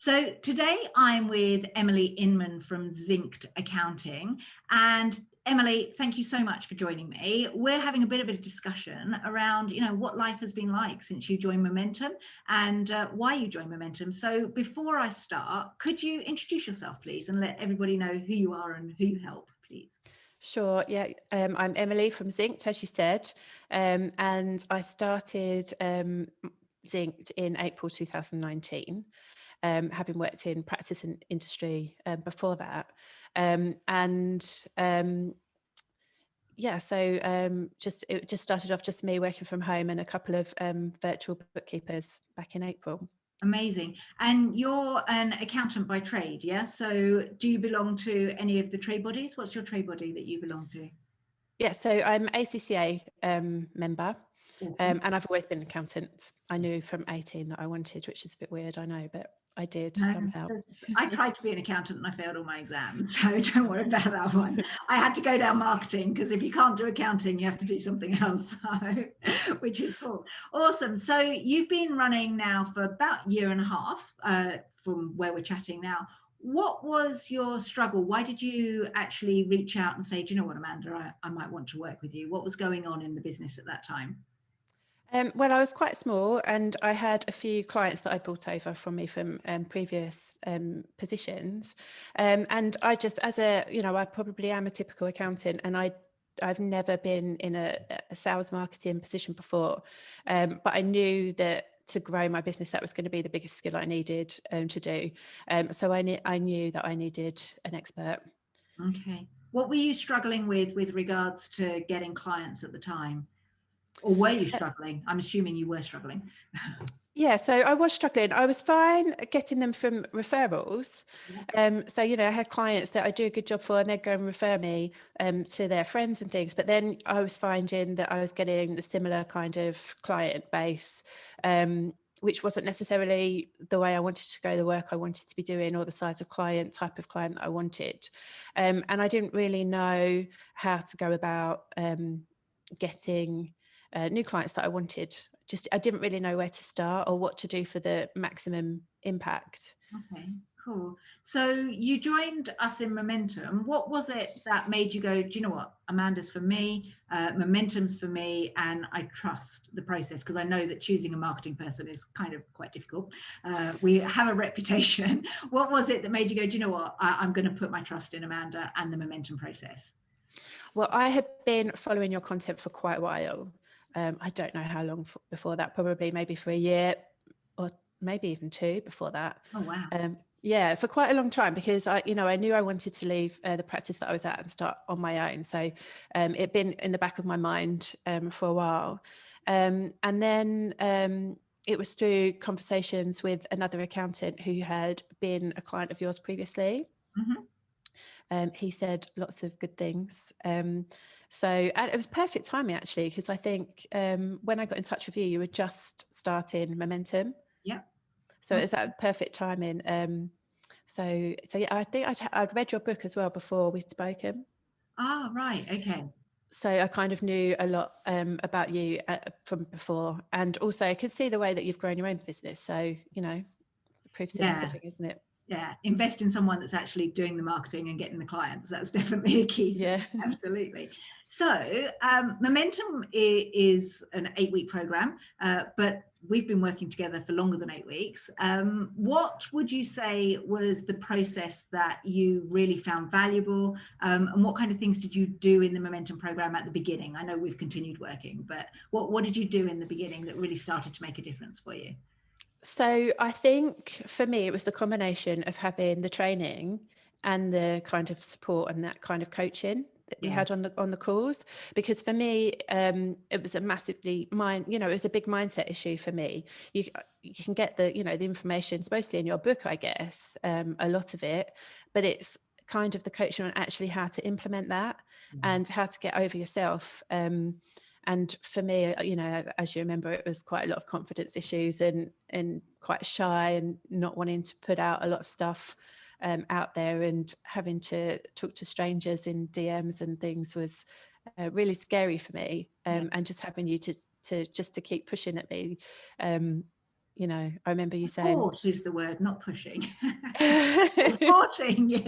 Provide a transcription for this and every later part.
So today I'm with Emily Inman from Zynct Accounting. And Emily, thank you so much for joining me. We're having a bit of a discussion around, what life has been like since you joined Momentum and why you joined Momentum. So before I start, could you introduce yourself, please, and let everybody know who you are and who you help, please? Sure. Yeah. I'm Emily from Zynct, as you said, and I started Zynct in April 2019, having worked in practice and industry before that. It just started off just me working from home and a couple of virtual bookkeepers back in April. Amazing. And you're an accountant by trade, yeah? So do you belong to any of the trade bodies? What's your trade body that you belong to? Yeah, so I'm ACCA member, Awesome. and I've always been an accountant. I knew from 18 that I wanted, which is a bit weird, I know, but I did somehow. I tried to be an accountant and I failed all my exams, so don't worry about that one. I had to go down marketing because if you can't do accounting, you have to do something else, which is cool. Awesome. So you've been running now for about a year and a half from where we're chatting now. What was your struggle? Why did you actually reach out and say, do you know what, Amanda, I might want to work with you? What was going on in the business at that time? Well, I was quite small and I had a few clients that I brought over from me from previous positions. And I just, I probably am a typical accountant and I've never been in a sales marketing position before. But I knew that to grow my business, that was going to be the biggest skill I needed to do. So I knew that I needed an expert. Okay. What were you struggling with regards to getting clients at the time? Or were you struggling? I'm assuming you were struggling. Yeah, so I was struggling. I was fine getting them from referrals. Yeah. I had clients that I do a good job for and they'd go and refer me to their friends and things. But then I was finding that I was getting the similar kind of client base, which wasn't necessarily the way I wanted to go, the work I wanted to be doing or the size of client, type of client that I wanted. And I didn't really know how to go about getting new clients that I wanted. I didn't really know where to start or what to do for the maximum impact. Okay, cool. So you joined us in Momentum. What was it that made you go, do you know what? Amanda's for me, Momentum's for me, and I trust the process because I know that choosing a marketing person is kind of quite difficult. We have a reputation. What was it that made you go, do you know what? I'm going to put my trust in Amanda and the Momentum process? Well, I had been following your content for quite a while. I don't know how long before that, probably maybe for a year or maybe even two before that. Oh, wow. Yeah, for quite a long time because I knew I wanted to leave the practice that I was at and start on my own. So it'd been in the back of my mind for a while. And then it was through conversations with another accountant who had been a client of yours previously. Mm-hmm. He said lots of good things. And it was perfect timing actually, because I think when I got in touch with you, you were just starting Momentum. Yeah. So it was that perfect timing. So yeah, I think I'd read your book as well before we'd spoken. Ah, right. Okay. So I kind of knew a lot about you from before, and also I could see the way that you've grown your own business. So the proof's in the Yeah. pudding, isn't it? Yeah, invest in someone that's actually doing the marketing and getting the clients. That's definitely a key thing. Yeah. Absolutely. So Momentum is an 8-week program, but we've been working together for longer than 8 weeks. What would you say was the process that you really found valuable? And what kind of things did you do in the Momentum program at the beginning? I know we've continued working, but what did you do in the beginning that really started to make a difference for you? So I think for me, it was the combination of having the training and the kind of support and that kind of coaching that we Yeah. had on the calls. Because for me, it was a massively it was a big mindset issue for me. You can get the information, it's mostly in your book, I guess, a lot of it, but it's kind of the coaching on actually how to implement that and how to get over yourself. And for me, as you remember, it was quite a lot of confidence issues and quite shy and not wanting to put out a lot of stuff out there, and having to talk to strangers in DMs and things was really scary for me. And just having you to keep pushing at me, you know, I remember you saying, Support is the word, not pushing. Supporting you.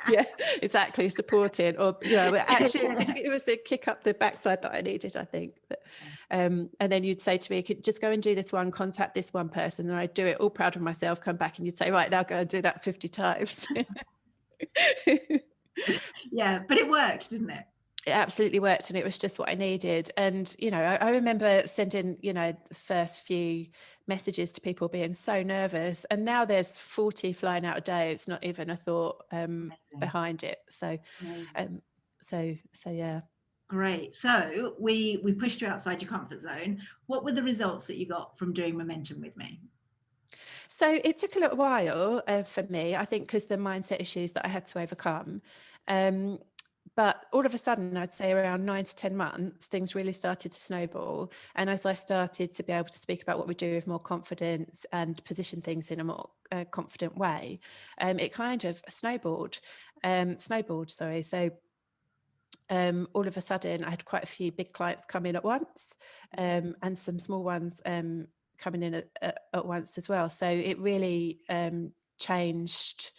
yeah, exactly, supporting, or you know, actually it was the kick up the backside that I needed, I think. But and then you'd say to me, could just go and do this one, contact this one person, and I'd do it all proud of myself, come back and you'd say, right, now go and do that 50 times. Yeah, but it worked, didn't it? It absolutely worked, and it was just what I needed. And you know, I remember sending, you know, the first few messages to people being so nervous, and now there's 40 flying out a day. It's not even a thought behind it. So so yeah. Great. So we pushed you outside your comfort zone. What were the results that you got from doing Momentum with me? So it took a little while for me, I think, because the mindset issues that I had to overcome. But all of a sudden, I'd say around 9 to 10 months, things really started to snowball. And as I started to be able to speak about what we do with more confidence and position things in a more confident way, it kind of snowballed. Sorry. So all of a sudden, I had quite a few big clients come in at once, and some small ones coming in at once as well. So it really changed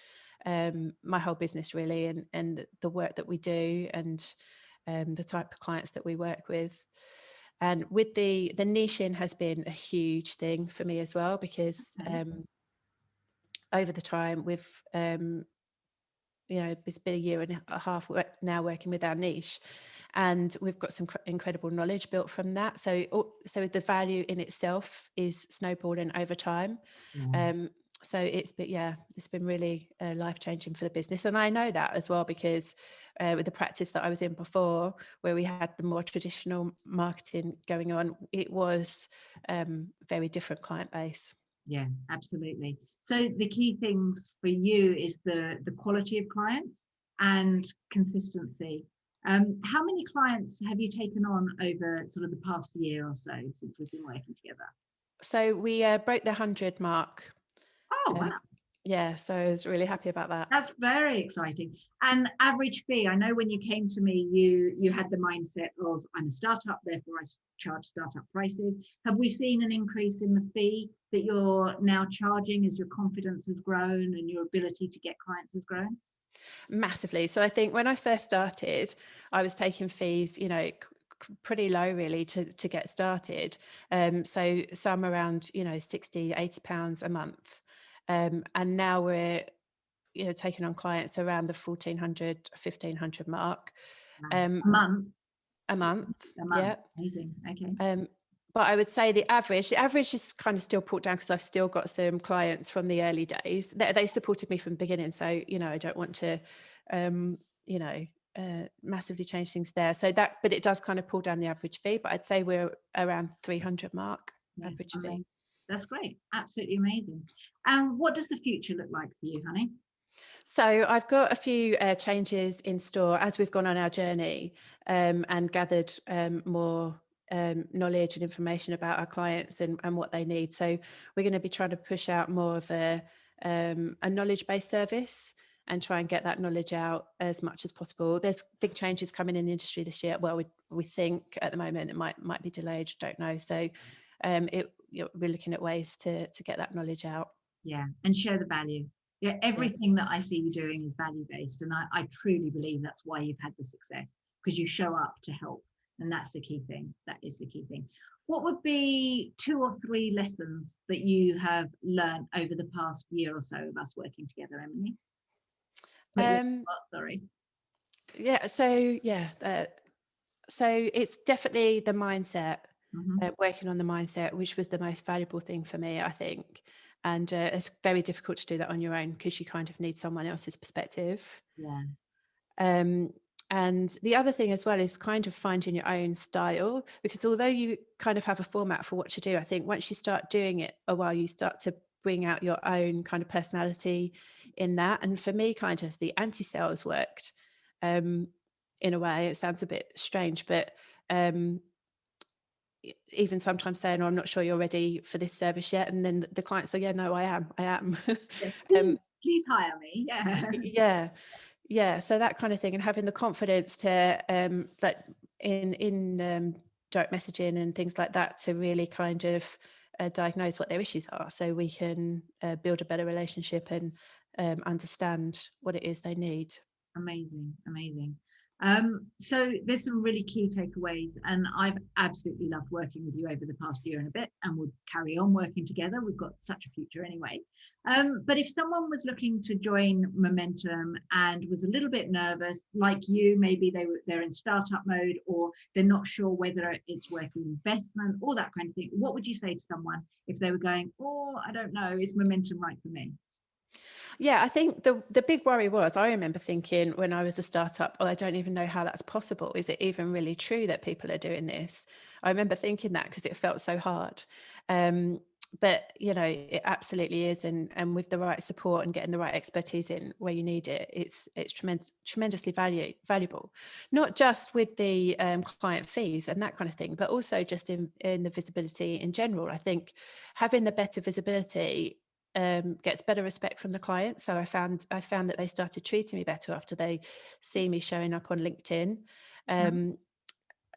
my whole business, really, and the work that we do, and the type of clients that we work with. And with the niching has been a huge thing for me as well, because over the time with you know, it's been a year and a half now working with our niche, and we've got some incredible knowledge built from that. So the value in itself is snowballing over time. So it's been really life-changing for the business. And I know that as well, because with the practice that I was in before, where we had the more traditional marketing going on, it was very different client base. Yeah, absolutely. So the key things for you is the quality of clients and consistency. How many clients have you taken on over sort of the past year or so since we've been working together? So we broke the 100 mark. Oh, wow. Yeah, so I was really happy about that. That's very exciting. And average fee, I know when you came to me, you had the mindset of, I'm a startup, therefore I charge startup prices. Have we seen an increase in the fee that you're now charging as your confidence has grown and your ability to get clients has grown? Massively. So I think when I first started, I was taking fees, you know, pretty low really to get started. So some around, you know, 60, 80 pounds a month. And now we're, you know, taking on clients around the 1,400, 1,500 mark. A month? A month. A month. Yeah. Amazing. Okay. But I would say the average is kind of still brought down, because I've still got some clients from the early days. They supported me from the beginning. So, you know, I don't want to, you know, massively change things there. So that, but it does kind of pull down the average fee. But I'd say we're around 300 mark average fee. That's great. Absolutely amazing. And what does the future look like for you, honey? So I've got a few changes in store as we've gone on our journey, and gathered more knowledge and information about our clients and what they need. So we're going to be trying to push out more of a knowledge-based service and try and get that knowledge out as much as possible. There's big changes coming in the industry this year. Well, we think at the moment it might be delayed, don't know. So we're looking at ways to get that knowledge out. Yeah, and share the value. Yeah, everything that I see you doing is value-based, and I truly believe that's why you've had the success, because you show up to help, and that's the key thing. That is the key thing. What would be 2 or 3 lessons that you have learned over the past year or so of us working together, Emily? Sorry. Yeah. So it's definitely the mindset. Working on the mindset, which was the most valuable thing for me, I think. And it's very difficult to do that on your own, because you kind of need someone else's perspective. Yeah. And the other thing as well is kind of finding your own style, because although you kind of have a format for what to do, I think once you start doing it a while, you start to bring out your own kind of personality in that. And for me, kind of the anti-sales worked in a way. It sounds a bit strange, but even sometimes saying, oh, I'm not sure you're ready for this service yet. And then the client say, yeah, no, I am. Please hire me. Yeah. Yeah. So that kind of thing, and having the confidence to like in direct messaging and things like that, to really kind of diagnose what their issues are, so we can build a better relationship and understand what it is they need. Amazing, amazing. So there's some really key takeaways, and I've absolutely loved working with you over the past year and a bit, and we'll carry on working together. We've got such a future anyway. But if someone was looking to join Momentum and was a little bit nervous, like you, maybe they're in startup mode, or they're not sure whether it's worth investment, or that kind of thing, what would you say to someone if they were going, oh, I don't know, is Momentum right for me? Yeah, I think the big worry was, I remember thinking when I was a startup, oh, I don't even know how that's possible. Is it even really true that people are doing this? I remember thinking that because it felt so hard. But it absolutely is, and with the right support and getting the right expertise in where you need it, it's tremendously valuable. Not just with the client fees and that kind of thing, but also just in the visibility in general. I think having the better visibility gets better respect from the client. So I found that they started treating me better after they see me showing up on LinkedIn.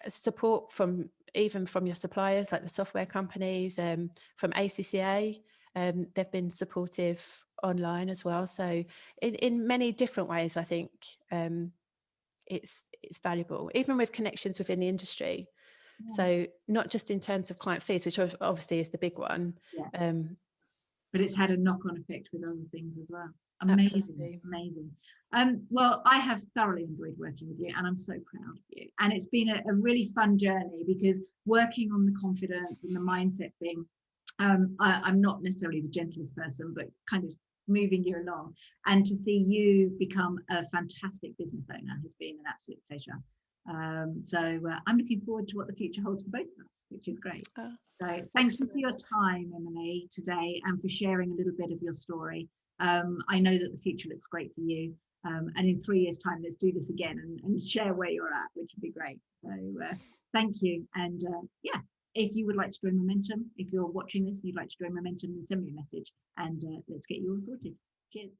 Support from your suppliers, like the software companies, from ACCA, they've been supportive online as well. So in many different ways, I think it's valuable, even with connections within the industry. Yeah. So not just in terms of client fees, which obviously is the big one. Yeah. But it's had a knock-on effect with other things as well. Amazing. Absolutely. Amazing. Well, I have thoroughly enjoyed working with you, and I'm so proud of you. And it's been a really fun journey, because working on the confidence and the mindset thing, I'm not necessarily the gentlest person, but kind of moving you along, and to see you become a fantastic business owner has been an absolute pleasure. So I'm looking forward to what the future holds for both of us, which is great. So thanks for your time, Emily, today, and for sharing a little bit of your story. I know that the future looks great for you. And in 3 years' time, let's do this again and share where you're at, which would be great. So thank you. And yeah, if you would like to join Momentum, if you're watching this and you'd like to join Momentum, then send me a message, and let's get you all sorted. Cheers.